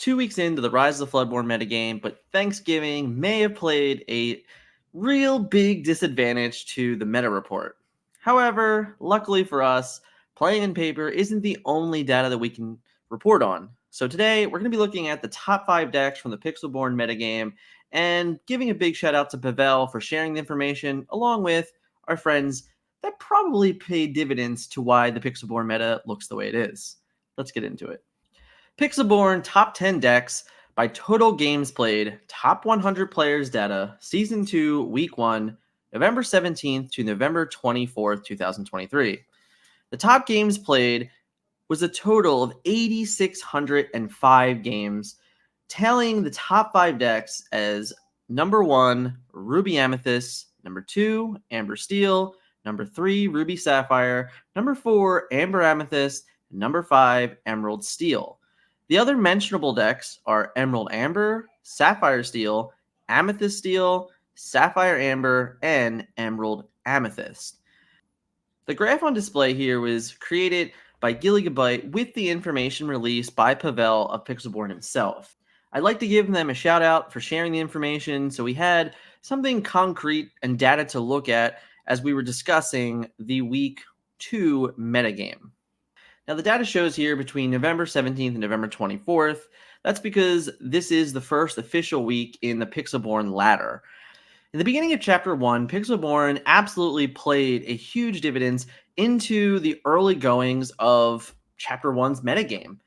2 weeks into the Rise of the Floodborn metagame, but Thanksgiving may have played a real big disadvantage to the meta report. However, luckily for us, playing in paper isn't the only data that we can report on. So today, we're going to be looking at the top 5 decks from the PixelBorn metagame and giving a big shout out to Pavel for sharing the information, along with our friends that probably paid dividends to why the PixelBorn meta looks the way it is. Let's get into it. PixelBorn top 10 decks by total games played, top 100 players data, Season 2, Week 1, November 17th to November 24th, 2023. The top games played was a total of 8,605 games, tallying the top 5 decks as number 1, Ruby Amethyst, number 2, Amber Steel, number 3, Ruby Sapphire, number 4, Amber Amethyst, and number 5, Emerald Steel. The other mentionable decks are Emerald Amber, Sapphire Steel, Amethyst Steel, Sapphire Amber, and Emerald Amethyst. The graph on display here was created by Gigabyte with the information released by Pavel of PixelBorn himself. I'd like to give them a shout out for sharing the information so we had something concrete and data to look at as we were discussing the Week 2 metagame. Now, the data shows here between November 17th and November 24th. That's because this is the first official week in the PixelBorn ladder. In the beginning of Chapter 1, PixelBorn absolutely played a huge dividends into the early goings of Chapter 1's metagame.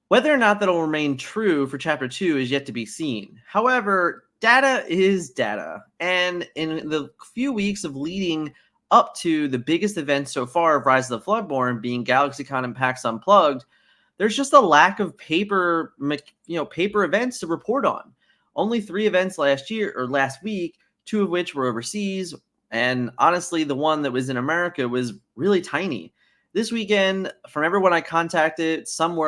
Whether or not that'll remain true for Chapter 2 is yet to be seen. However, data is data, and in the few weeks of leading up to the biggest event so far of Rise of the Floodborn being GalaxyCon and PAX Unplugged, there's just a lack of paper events to report on. Only 3 events last week, 2 of which were overseas, and honestly, the one that was in America was really tiny. This weekend, from everyone I contacted, some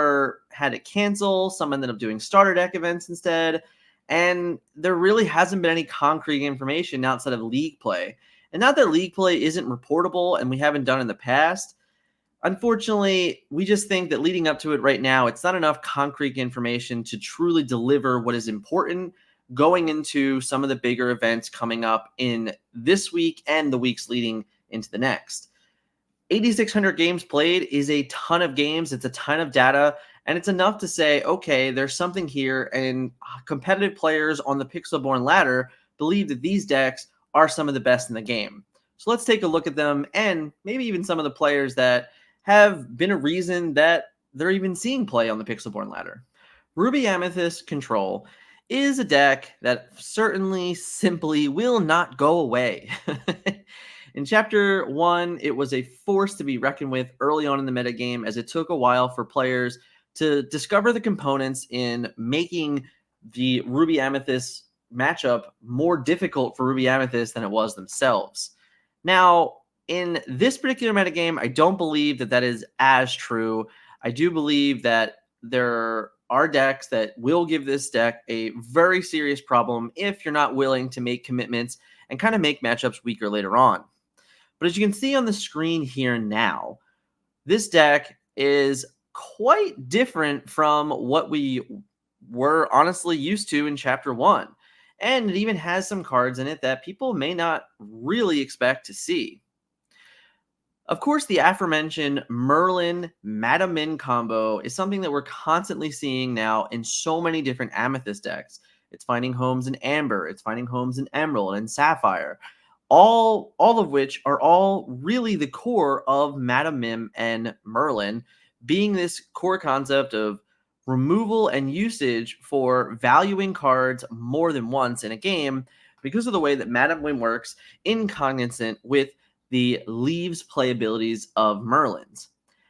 had to cancel, some ended up doing starter deck events instead, and there really hasn't been any concrete information outside of League play. And not that League play isn't reportable and we haven't done in the past. Unfortunately, we just think that leading up to it right now, it's not enough concrete information to truly deliver what is important going into some of the bigger events coming up in this week and the weeks leading into the next. 8,600 games played is a ton of games. It's a ton of data, and it's enough to say, okay, there's something here, and competitive players on the PixelBorn ladder believe that these decks are some of the best in the game. So let's take a look at them and maybe even some of the players that have been a reason that they're even seeing play on the PixelBorn ladder. Ruby Amethyst Control is a deck that certainly simply will not go away. In Chapter 1, it was a force to be reckoned with early on in the metagame, as it took a while for players to discover the components in making the Ruby Amethyst matchup more difficult for Ruby Amethyst than it was themselves. Now, in this particular metagame, I don't believe that is as true. I do believe that there are decks that will give this deck a very serious problem if you're not willing to make commitments and kind of make matchups weaker later on. But as you can see on the screen here now, this deck is quite different from what we were honestly used to in Chapter 1. And it even has some cards in it that people may not really expect to see. Of course, the aforementioned Merlin Madam Min combo is something that we're constantly seeing now in so many different Amethyst decks. It's finding homes in Amber, it's finding homes in Emerald and Sapphire, all of which are all really the core of Madam Mim and Merlin, being this core concept of removal and usage for valuing cards more than once in a game because of the way that Madam Mim works in cognizant with the leaves playabilities of Merlin's.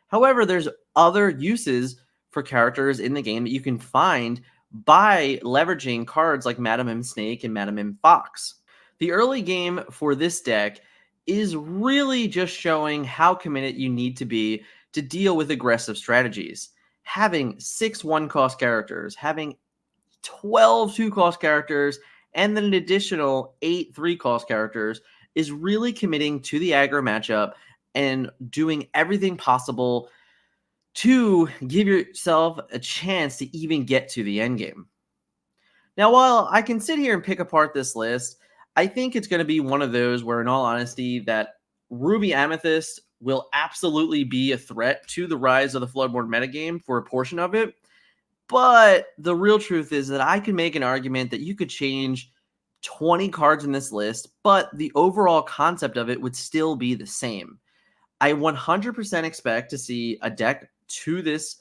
However, there's other uses for characters in the game that you can find by leveraging cards like Madam Mim Snake and Madam Mim Fox. The early game for this deck is really just showing how committed you need to be to deal with aggressive strategies. Having 6 1-cost characters, having 12 2-cost characters, and then an additional 8 3-cost characters is really committing to the aggro matchup and doing everything possible to give yourself a chance to even get to the end game. Now, while I can sit here and pick apart this list, I think it's going to be one of those where, in all honesty, that Ruby Amethyst will absolutely be a threat to the rise of the Floodborne metagame for a portion of it. But the real truth is that I can make an argument that you could change 20 cards in this list, but the overall concept of it would still be the same. I 100% expect to see a deck to this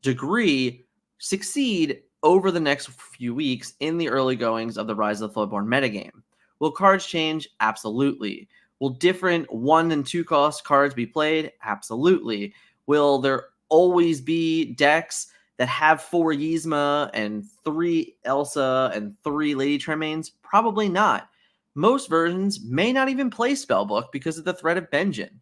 degree succeed over the next few weeks in the early goings of the Rise of the Floodborne metagame. Will cards change? Absolutely. Will different 1 and 2 cost cards be played? Absolutely. Will there always be decks that have 4 Yzma and 3 Elsa and 3 Lady Tremaines? Probably not. Most versions may not even play Spellbook because of the threat of Benjin.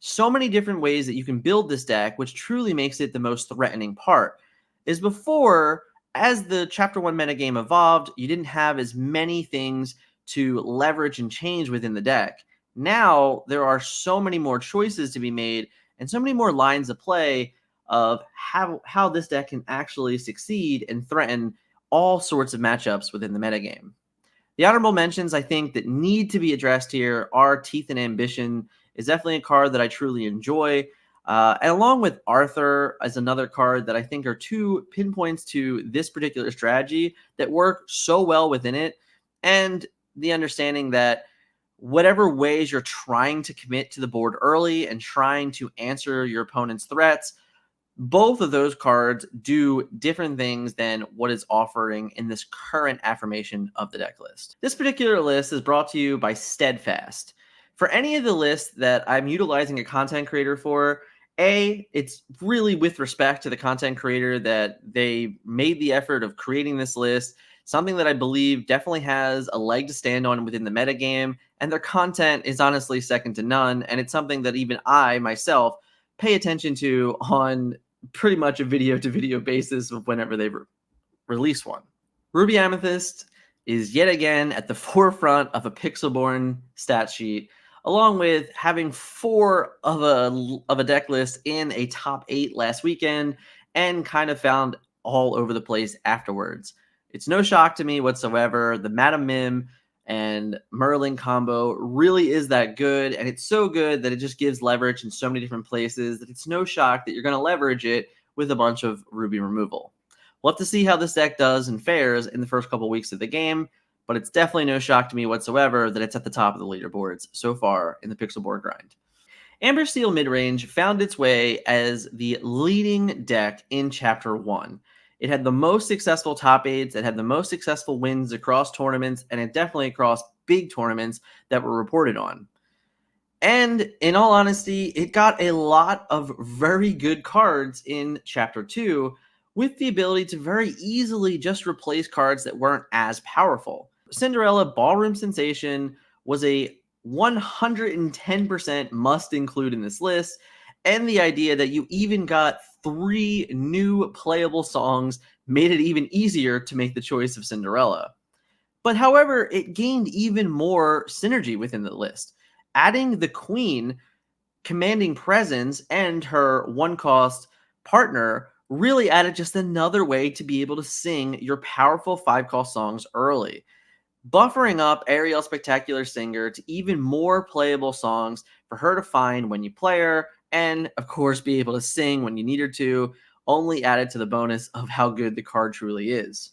So many different ways that you can build this deck, which truly makes it the most threatening part. Is before, as the Chapter 1 metagame evolved, you didn't have as many things to leverage and change within the deck. Now, there are so many more choices to be made and so many more lines of play of how this deck can actually succeed and threaten all sorts of matchups within the metagame. The honorable mentions I think that need to be addressed here are Teeth and Ambition is definitely a card that I truly enjoy. And along with Arthur as another card that I think are two pinpoints to this particular strategy that work so well within it. And the understanding that whatever ways you're trying to commit to the board early and trying to answer your opponent's threats, both of those cards do different things than what is offering in this current affirmation of the deck list. This particular list is brought to you by Steadfast. For any of the lists that I'm utilizing a content creator for, it's really with respect to the content creator that they made the effort of creating this list, something that I believe definitely has a leg to stand on within the metagame, and their content is honestly second to none, and it's something that even I, myself, pay attention to on pretty much a video-to-video basis of whenever they release one. Ruby Amethyst is yet again at the forefront of a PixelBorn stat sheet, along with having 4 of a deck list in a top 8 last weekend and kind of found all over the place afterwards. It's no shock to me whatsoever. The Madam Mim and Merlin combo really is that good, and it's so good that it just gives leverage in so many different places that it's no shock that you're going to leverage it with a bunch of Ruby removal. We'll have to see how this deck does and fares in the first couple weeks of the game, but it's definitely no shock to me whatsoever that it's at the top of the leaderboards so far in the PixelBorn grind. Amber Steel Midrange found its way as the leading deck in Chapter 1. It had the most successful top 8s, it had the most successful wins across tournaments, and it definitely across big tournaments that were reported on. And in all honesty, it got a lot of very good cards in Chapter 2 with the ability to very easily just replace cards that weren't as powerful. Cinderella Ballroom Sensation was a 110% must include in this list, and the idea that you even got 3 new playable songs made it even easier to make the choice of Cinderella. But however, it gained even more synergy within the list. Adding the Queen, Commanding Presence, and her 1-cost partner really added just another way to be able to sing your powerful 5-cost songs early, buffering up Ariel Spectacular Singer to even more playable songs for her to find when you play her, and of course be able to sing when you need her to, only added to the bonus of how good the card truly is.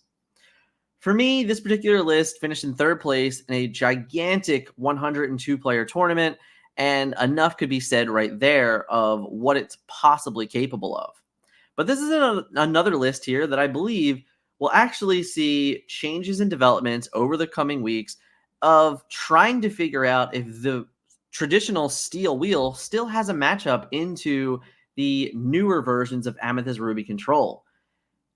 For me, this particular list finished in 3rd place in a gigantic 102-player tournament, and enough could be said right there of what it's possibly capable of. But this is another list here that I believe will actually see changes and developments over the coming weeks of trying to figure out if the traditional steel wheel still has a matchup into the newer versions of Amethyst Ruby Control.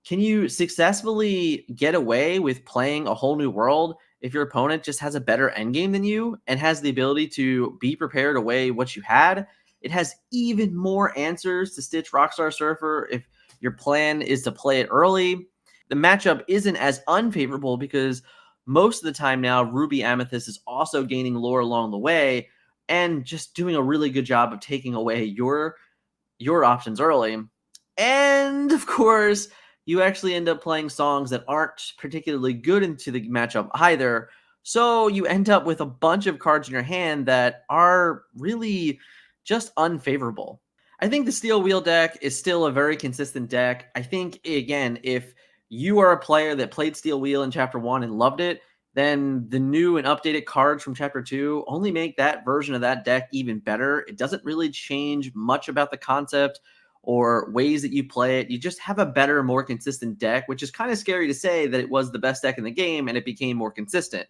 Can you successfully get away with playing a whole new world if your opponent just has a better endgame than you and has the ability to be prepared away what you had? It has even more answers to Stitch Rockstar Surfer if your plan is to play it early. The matchup isn't as unfavorable because most of the time now, Ruby Amethyst is also gaining lore along the way and just doing a really good job of taking away your options early. And of course, you actually end up playing songs that aren't particularly good into the matchup either. So you end up with a bunch of cards in your hand that are really just unfavorable. I think the Steel Wheel deck is still a very consistent deck. I think, again, if you are a player that played Steel Wheel in Chapter 1 and loved it, then the new and updated cards from Chapter 2 only make that version of that deck even better. It doesn't really change much about the concept or ways that you play it. You just have a better, more consistent deck, which is kind of scary to say that it was the best deck in the game and it became more consistent.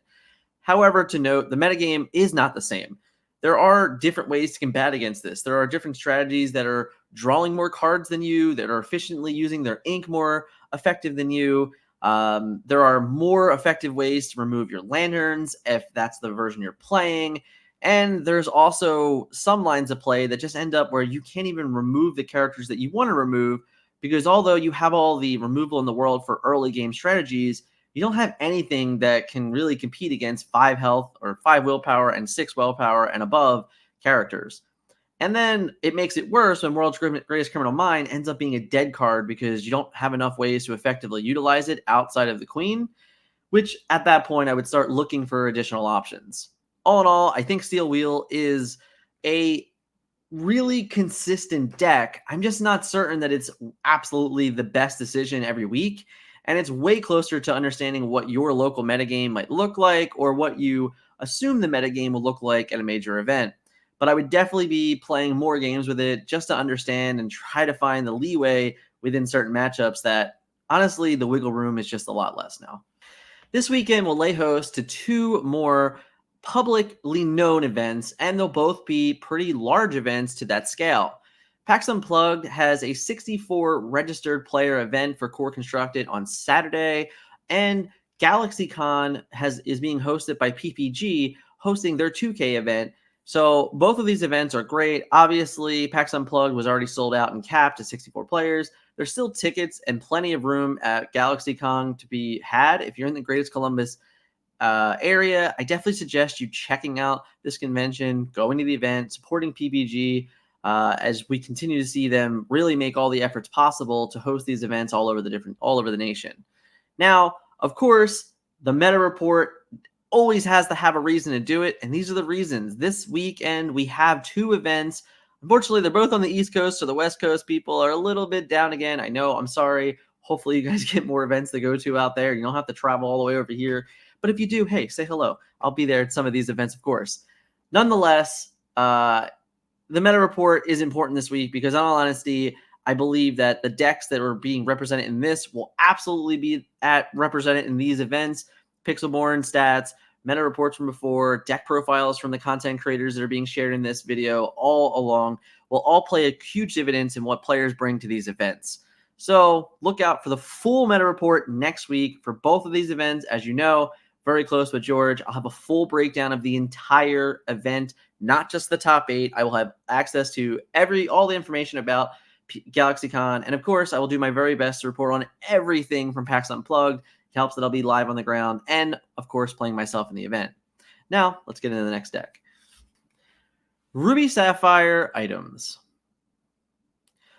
However, to note, the metagame is not the same. There are different ways to combat against this. There are different strategies that are drawing more cards than you, that are efficiently using their ink more effective than you. There are more effective ways to remove your lanterns if that's the version you're playing. And there's also some lines of play that just end up where you can't even remove the characters that you want to remove because although you have all the removal in the world for early game strategies, you don't have anything that can really compete against 5 health or 5 willpower and 6 willpower and above characters. And then it makes it worse when World's Greatest Criminal Mind ends up being a dead card because you don't have enough ways to effectively utilize it outside of the Queen, which at that point I would start looking for additional options. All in all, I think Steel Wheel is a really consistent deck. I'm just not certain that it's absolutely the best decision every week. And it's way closer to understanding what your local metagame might look like or what you assume the metagame will look like at a major event. But I would definitely be playing more games with it just to understand and try to find the leeway within certain matchups that, honestly, the wiggle room is just a lot less now. This weekend will lay host to 2 more publicly known events, and they'll both be pretty large events to that scale. PAX Unplugged has a 64 registered player event for Core Constructed on Saturday, and GalaxyCon is being hosted by PPG, hosting their 2K event. So both of these events are great. Obviously, PAX Unplugged was already sold out and capped to 64 players. There's still tickets and plenty of room at GalaxyCon to be had. If you're in the Greatest Columbus area, I definitely suggest you checking out this convention, going to the event, supporting PPG as we continue to see them really make all the efforts possible to host these events all over the nation. Now, of course, the meta report always has to have a reason to do it, and these are the reasons. This weekend we have 2 events. Unfortunately, they're both on the East Coast, so the West Coast people are a little bit down again. I know, I'm sorry. Hopefully, you guys get more events to go to out there. You don't have to travel all the way over here. But if you do, hey, say hello. I'll be there at some of these events, of course. Nonetheless, the meta report is important this week because, in all honesty, I believe that the decks that are being represented in this will absolutely be represented in these events. PixelBorn stats, meta reports from before, deck profiles from the content creators that are being shared in this video all along will all play a huge dividends in what players bring to these events. So look out for the full meta report next week for both of these events. As you know, very close with George. I'll have a full breakdown of the entire event, not just the top 8. I will have access to all the information about GalaxyCon. And of course, I will do my very best to report on everything from PAX Unplugged. It helps that I'll be live on the ground and, of course, playing myself in the event. Now, let's get into the next deck. Ruby Sapphire items.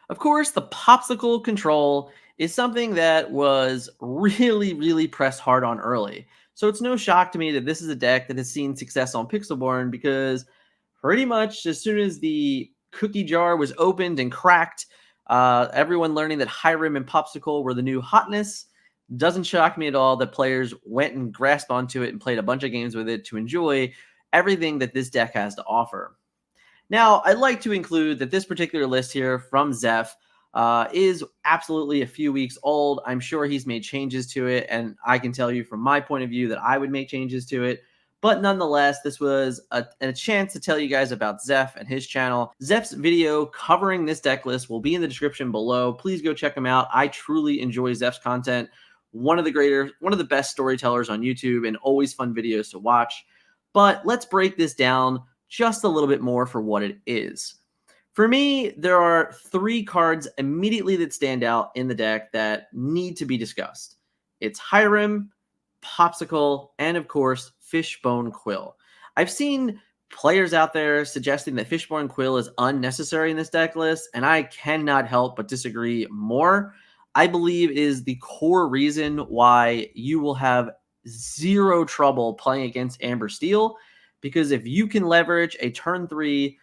Of course, the popsicle control is something that was really, really pressed hard on early. So it's no shock to me that this is a deck that has seen success on PixelBorn because pretty much as soon as the cookie jar was opened and cracked, everyone learning that Hiram and Popsicle were the new hotness. Doesn't shock me at all that players went and grasped onto it and played a bunch of games with it to enjoy everything that this deck has to offer. Now, I'd like to include that this particular list here from Zeph is absolutely a few weeks old. I'm sure he's made changes to it, and I can tell you from my point of view that I would make changes to it. But nonetheless, this was a chance to tell you guys about Zeph and his channel. Zeph's video covering this deck list will be in the description below. Please go check him out. I truly enjoy Zeph's content. One of the best storytellers on YouTube and always fun videos to watch. But let's break this down just a little bit more for what it is. For me, there are 3 cards immediately that stand out in the deck that need to be discussed. It's Hiram, Popsicle, and of course, Fishbone Quill. I've seen players out there suggesting that Fishborn Quill is unnecessary in this deck list, and I cannot help but disagree more. I believe is the core reason why you will have zero trouble playing against Amber Steel, because if you can leverage a turn 3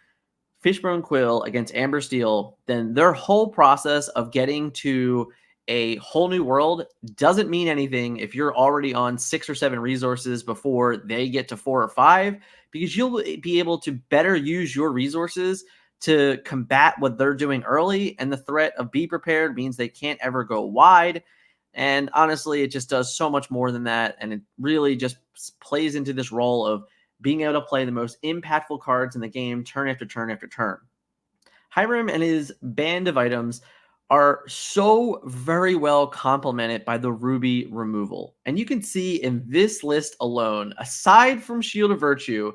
Fishbone Quill against Amber Steel, then their whole process of getting to a whole new world doesn't mean anything if you're already on 6 or 7 resources before they get to 4 or 5, because you'll be able to better use your resources to combat what they're doing early, and the threat of be prepared means they can't ever go wide. And honestly, it just does so much more than that, and it really just plays into this role of being able to play the most impactful cards in the game turn after turn after turn. Hiram and his band of items are so very well complemented by the Ruby removal. And you can see in this list alone, aside from Shield of Virtue,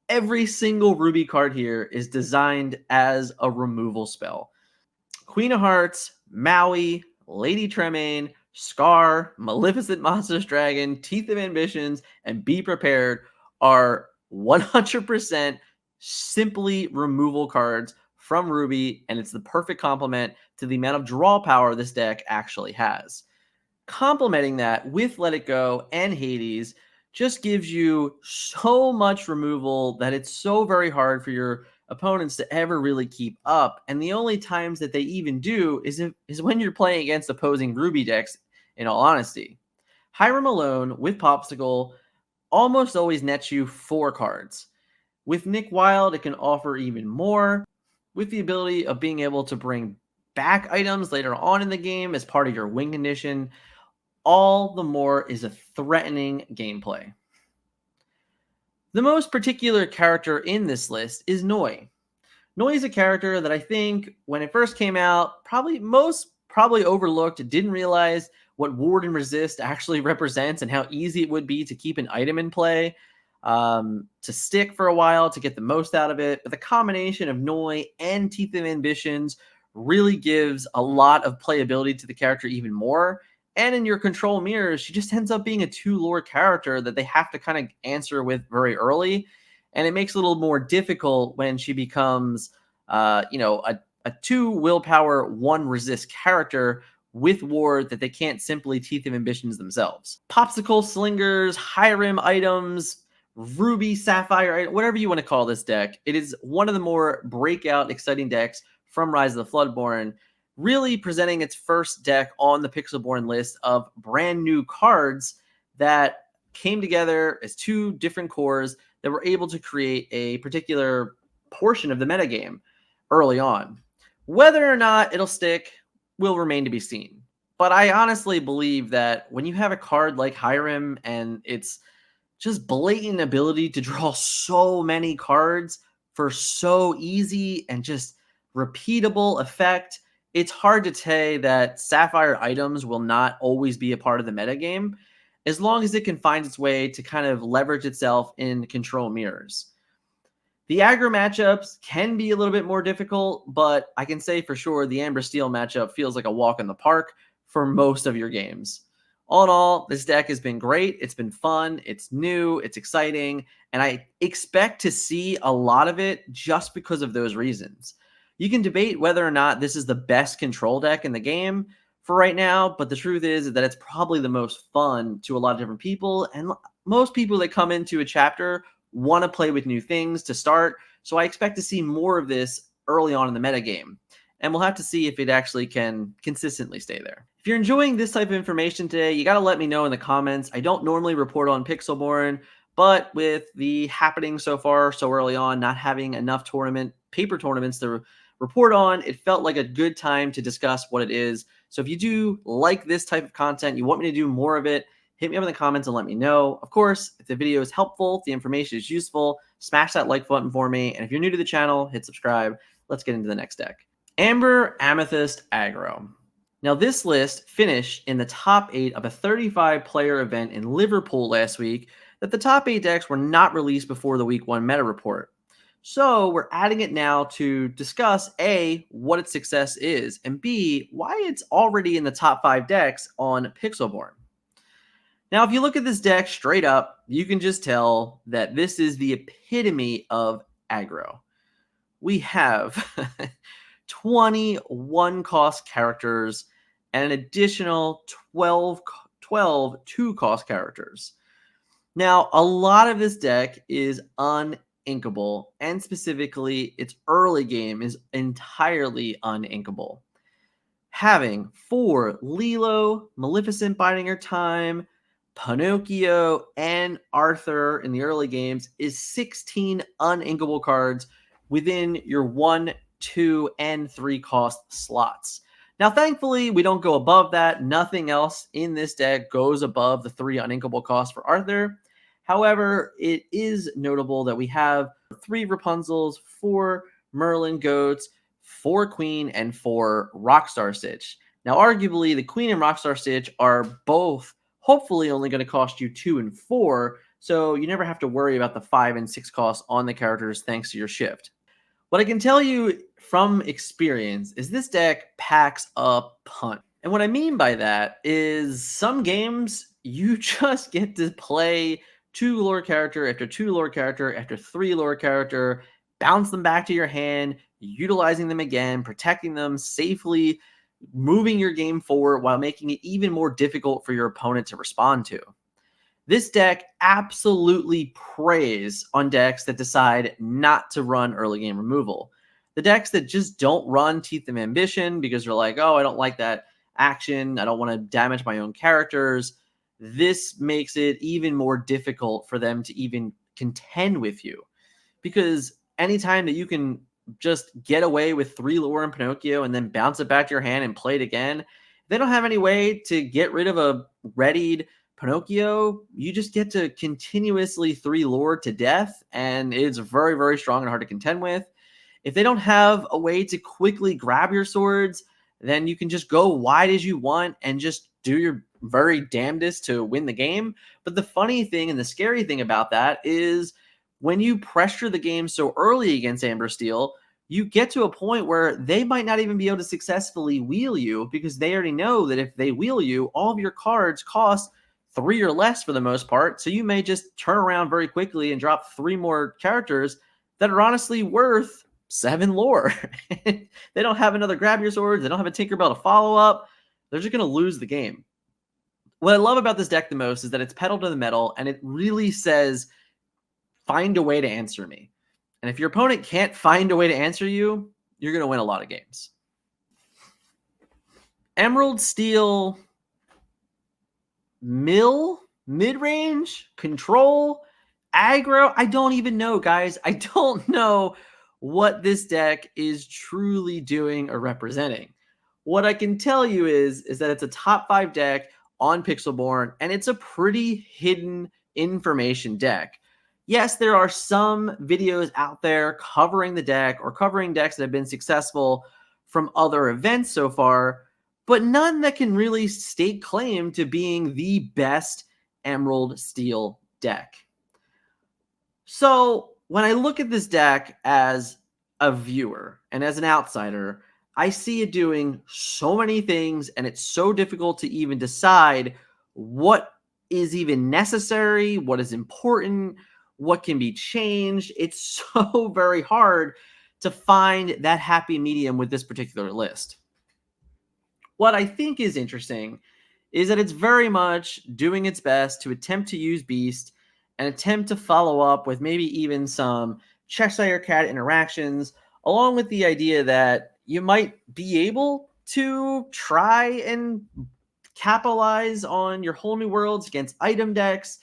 every single Ruby card here is designed as a removal spell. Queen of Hearts, Maui, Lady Tremaine, Scar, Maleficent Monstrous Dragon, Teeth of Ambitions, and Be Prepared are 100% simply removal cards from Ruby, and it's the perfect complement to the amount of draw power this deck actually has. Complementing that with Let It Go and Hades just gives you so much removal that it's so very hard for your opponents to ever really keep up. And the only times that they even do is when you're playing against opposing Ruby decks, in all honesty. Hiram alone with Popsicle almost always nets you 4 cards. With Nick Wild, it can offer even more, with the ability of being able to bring back items later on in the game as part of your win condition. All the more is a threatening gameplay. The most particular character in this list is Noi. Noi is a character that I think when it first came out, probably overlooked, didn't realize what Ward and Resist actually represents and how easy it would be to keep an item in play, to stick for a while, to get the most out of it. But the combination of Noi and Teeth of Ambitions really gives a lot of playability to the character even more. And in your control mirrors, she just ends up being a 2 lore character that they have to kind of answer with very early. And it makes it a little more difficult when she becomes, a 2 willpower, 1 resist character with Ward that they can't simply Teeth of Ambitions themselves. Popsicle slingers, Hiram items, Ruby, Sapphire, whatever you want to call this deck, it is one of the more breakout, exciting decks from Rise of the Floodborn, really presenting its first deck on the PixelBorn list of brand new cards that came together as 2 different cores that were able to create a particular portion of the metagame early on. Whether or not it'll stick will remain to be seen. But I honestly believe that when you have a card like Hiram and its just blatant ability to draw so many cards for so easy and just repeatable effect, it's hard to say that Sapphire items will not always be a part of the metagame, as long as it can find its way to kind of leverage itself in control mirrors. The aggro matchups can be a little bit more difficult, but I can say for sure the Amber Steel matchup feels like a walk in the park for most of your games. All in all, this deck has been great. It's been fun. It's new. It's exciting. And I expect to see a lot of it just because of those reasons. You can debate whether or not this is the best control deck in the game for right now, but the truth is that it's probably the most fun to a lot of different people. And most people that come into a chapter want to play with new things to start. So I expect to see more of this early on in the metagame. And we'll have to see if it actually can consistently stay there. If you're enjoying this type of information today, you got to let me know in the comments. I don't normally report on PixelBorn, but with the happening so far so early on, not having enough paper tournaments to report on, it felt like a good time to discuss what it is. So if you do like this type of content, you want me to do more of it, hit me up in the comments and let me know. Of course, if the video is helpful, if the information is useful, smash that like button for me. And if you're new to the channel, hit subscribe. Let's get into the next deck. Amber, Amethyst, Aggro. Now this list finished in the top 8 of a 35-player event in Liverpool last week that the top 8 decks were not released before the week 1 meta report. So we're adding it now to discuss A, what its success is, and B, why it's already in the top 5 decks on PixelBorn. Now, if you look at this deck straight up, you can just tell that this is the epitome of aggro. We have 21 cost characters and an additional 12 2-cost characters. Now, a lot of this deck is uninkable, and specifically, its early game is entirely uninkable. Having 4 Lilo, Maleficent Biding Her Time, Pinocchio, and Arthur in the early games is 16 uninkable cards within your 1, 2, and 3 cost slots. Now, thankfully, we don't go above that. Nothing else in this deck goes above the 3 uninkable costs for Arthur. However, it is notable that we have 3 Rapunzels, 4 Merlin Goats, 4 Queen, and 4 Rockstar Stitch. Now, arguably, the Queen and Rockstar Stitch are both hopefully only going to cost you 2 and 4, so you never have to worry about the 5 and 6 costs on the characters thanks to your shift. What I can tell you from experience is this deck packs a punch. And what I mean by that is some games you just get to play 2 lore character after 2 lore character after 3 lore character, bounce them back to your hand, utilizing them again, protecting them safely, moving your game forward while making it even more difficult for your opponent to respond to. This deck absolutely preys on decks that decide not to run early game removal. The decks that just don't run Teeth of Ambition because they're like, oh, I don't like that action, I don't want to damage my own characters. This makes it even more difficult for them to even contend with you. Because anytime that you can just get away with 3 lore and Pinocchio and then bounce it back to your hand and play it again, they don't have any way to get rid of a readied Pinocchio. You just get to continuously 3 lore to death, and it's very, very strong and hard to contend with. If they don't have a way to quickly grab your swords, then you can just go wide as you want and just do your very damnedest to win the game. But the funny thing and the scary thing about that is when you pressure the game so early against Amber Steel, you get to a point where they might not even be able to successfully wheel you because they already know that if they wheel you, all of your cards cost 3 or less for the most part. So you may just turn around very quickly and drop 3 more characters that are honestly worth 7 lore. They don't have another grab your swords. They don't have a Tinkerbell to follow up. They're just going to lose the game. What I love about this deck the most is that it's pedal to the metal, and it really says, find a way to answer me. And if your opponent can't find a way to answer you, you're going to win a lot of games. Emerald Steel, mid-range, control, aggro. I don't even know, guys. I don't know what this deck is truly doing or representing. What I can tell you is that it's a top 5 deck on PixelBorn, and it's a pretty hidden information deck. Yes, there are some videos out there covering the deck or covering decks that have been successful from other events so far, but none that can really stake claim to being the best Emerald Steel deck. So when I look at this deck as a viewer and as an outsider, I see it doing so many things, and it's so difficult to even decide what is even necessary, what is important, what can be changed. It's so very hard to find that happy medium with this particular list. What I think is interesting is that it's very much doing its best to attempt to use Beast and attempt to follow up with maybe even some Cheshire Cat interactions, along with the idea that you might be able to try and capitalize on your whole new worlds against item decks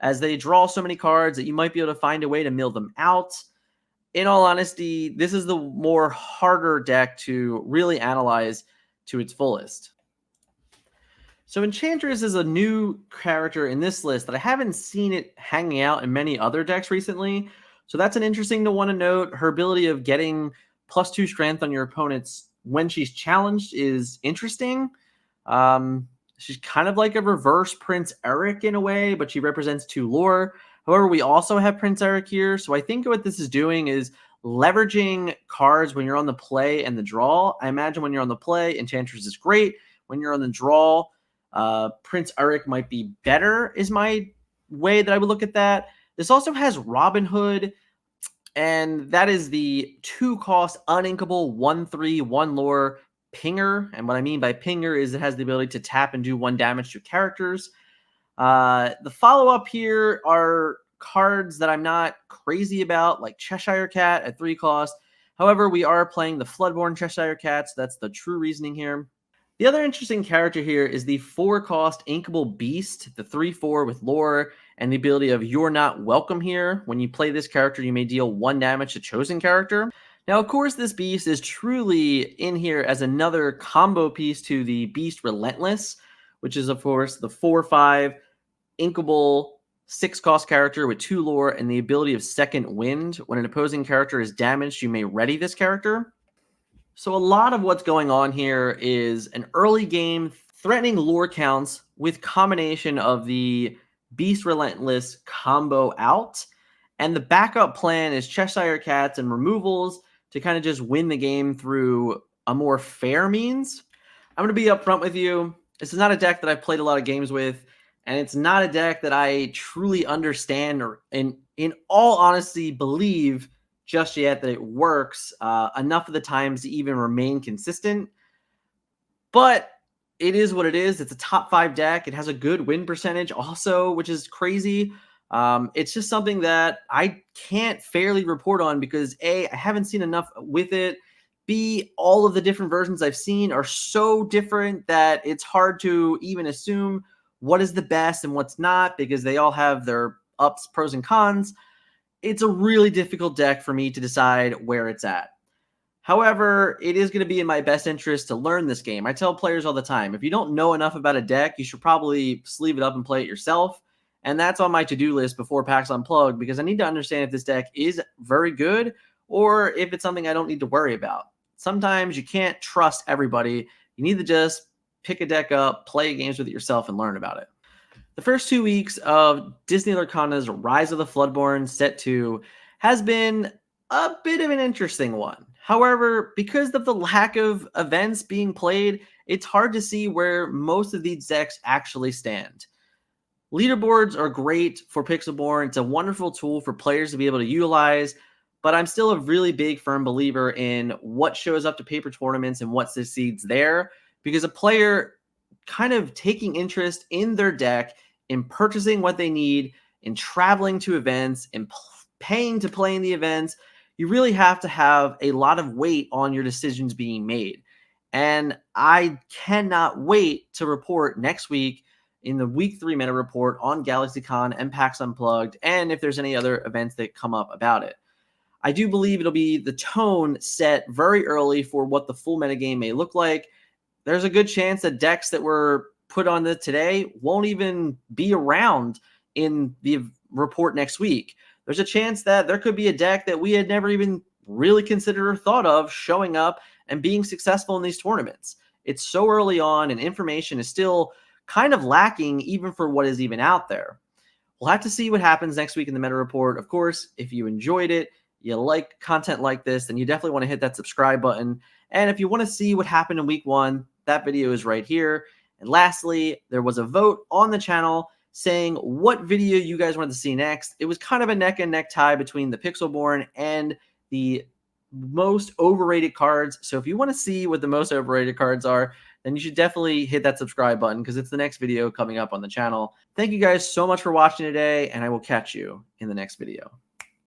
as they draw so many cards that you might be able to find a way to mill them out. In all honesty, this is the more harder deck to really analyze to its fullest. So Enchantress is a new character in this list that I haven't seen it hanging out in many other decks recently. So that's an interesting to want to note. Her ability of getting +2 strength on your opponents when she's challenged is interesting. She's kind of like a reverse Prince Eric in a way, but she represents 2 lore. However, we also have Prince Eric here. So I think what this is doing is leveraging cards when you're on the play and the draw. I imagine when you're on the play, Enchantress is great. When you're on the draw, Prince Eric might be better, is my way that I would look at that. This also has Robin Hood, and that is the 2-cost uninkable 1/3 1 lore pinger. And what I mean by pinger is it has the ability to tap and do 1 damage to characters. The follow-up here are cards that I'm not crazy about, like Cheshire Cat at 3 cost. However, we are playing the Floodborn Cheshire Cat, so that's the true reasoning here. The other interesting character here is the 4-cost Inkable Beast, the 3/4 with lore, and the ability of You're Not Welcome here. When you play this character, you may deal 1 damage to chosen character. Now, of course, this beast is truly in here as another combo piece to the Beast Relentless, which is, of course, the 4/5 inkable 6-cost character with 2 lore and the ability of Second Wind. When an opposing character is damaged, you may ready this character. So a lot of what's going on here is an early game threatening lore counts with combination of the Beast Relentless combo out, and the backup plan is Cheshire Cats and removals to kind of just win the game through a more fair means. I'm going to be upfront with you. This is not a deck that I've played a lot of games with, and it's not a deck that I truly understand or, in all honesty, believe just yet that it works enough of the times to even remain consistent. But it is what it is. It's a top 5 deck. It has a good win percentage also, which is crazy. It's just something that I can't fairly report on because A, I haven't seen enough with it. B, all of the different versions I've seen are so different that it's hard to even assume what is the best and what's not because they all have their ups, pros, and cons. It's a really difficult deck for me to decide where it's at. However, it is going to be in my best interest to learn this game. I tell players all the time, if you don't know enough about a deck, you should probably sleeve it up and play it yourself. And that's on my to-do list before PAX Unplugged because I need to understand if this deck is very good or if it's something I don't need to worry about. Sometimes you can't trust everybody. You need to just pick a deck up, play games with it yourself, and learn about it. The first 2 weeks of Disney Lorcana's Rise of the Floodborn Set 2 has been a bit of an interesting one. However, because of the lack of events being played, it's hard to see where most of these decks actually stand. Leaderboards are great for PixelBorn. It's a wonderful tool for players to be able to utilize, but I'm still a really big firm believer in what shows up to paper tournaments and what succeeds there, because a player kind of taking interest in their deck, in purchasing what they need, in traveling to events, and paying to play in the events, you really have to have a lot of weight on your decisions being made. And I cannot wait to report next week in the Week 3 meta report on GalaxyCon and PAX Unplugged, and if there's any other events that come up about it. I do believe it'll be the tone set very early for what the full metagame may look like. There's a good chance that decks that were put on this today won't even be around in the report next week. There's a chance that there could be a deck that we had never even really considered or thought of showing up and being successful in these tournaments. It's so early on and information is still kind of lacking even for what is even out there. We'll have to see what happens next week in the meta report. Of course, if you enjoyed it, you like content like this, then you definitely want to hit that subscribe button. And if you want to see what happened in week 1, that video is right here. And lastly, there was a vote on the channel saying what video you guys wanted to see next. It was kind of a neck and neck tie between the PixelBorn and the most overrated cards. So if you want to see what the most overrated cards are, then you should definitely hit that subscribe button because it's the next video coming up on the channel. Thank you guys so much for watching today, and I will catch you in the next video.